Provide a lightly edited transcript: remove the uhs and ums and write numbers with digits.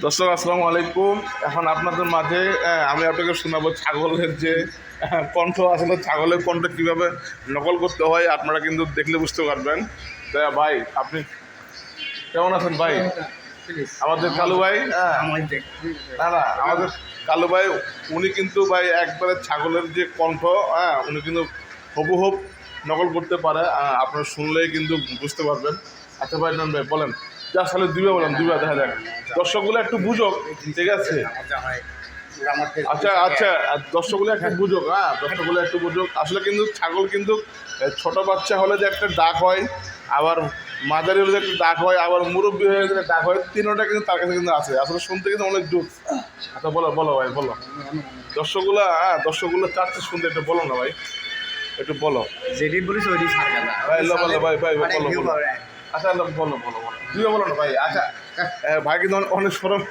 দর্শক আসসালামু আলাইকুম। এখন আপনাদের মাঝে আমি আপনাকে শোনাবো ছাগলের যে কণ্ঠ, আসলে ছাগলের কণ্ঠ কীভাবে নকল করতে হয় আপনারা কিন্তু দেখলে বুঝতে পারবেন। তা ভাই, আপনি কেমন আছেন ভাই? আমাদের কালু ভাই, না না, আমাদের কালু ভাই উনি কিন্তু ভাই একবারে ছাগলের যে কণ্ঠ, উনি কিন্তু হুবহু নকল করতে পারে। আপনারা শুনলেই কিন্তু বুঝতে পারবেন। আচ্ছা ভাই, নেন ভাই বলেন, যা আসলে দিবে বলেন, দিবে দেখা যাক, দর্শকগুলো একটু বুঝুক, ঠিক আছে? আচ্ছা আচ্ছা, দর্শকগুলো একটু বুঝুক, দর্শকগুলো একটু বুঝুক। আসলে কিন্তু ছাগল কিন্তু ছোট বাচ্চা হলে যে একটা ডাক হয়, আবার মাঝারি হলে যে একটা ডাক হয়, আবার মুরব্বী হয়ে যে ডাক হয়, তিনটা কিন্তু তার কাছে কিন্তু আছে। আসলে শুনতে কিন্তু অনেক জোর। আচ্ছা বলো বলো ভাই, বলো। দর্শকগুলো দর্শকগুলো চাচ্ছে শুনতে, একটু বলো না ভাই, একটু বলো। যেটি বলিস ওইটি ছাড় ভাই বলো ভাই, ভাই বলো বলো। আচ্ছা বলো বলো বলো, দিবে বলো না ভাই। আচ্ছা ভাই কিন্তু অনেক সরম।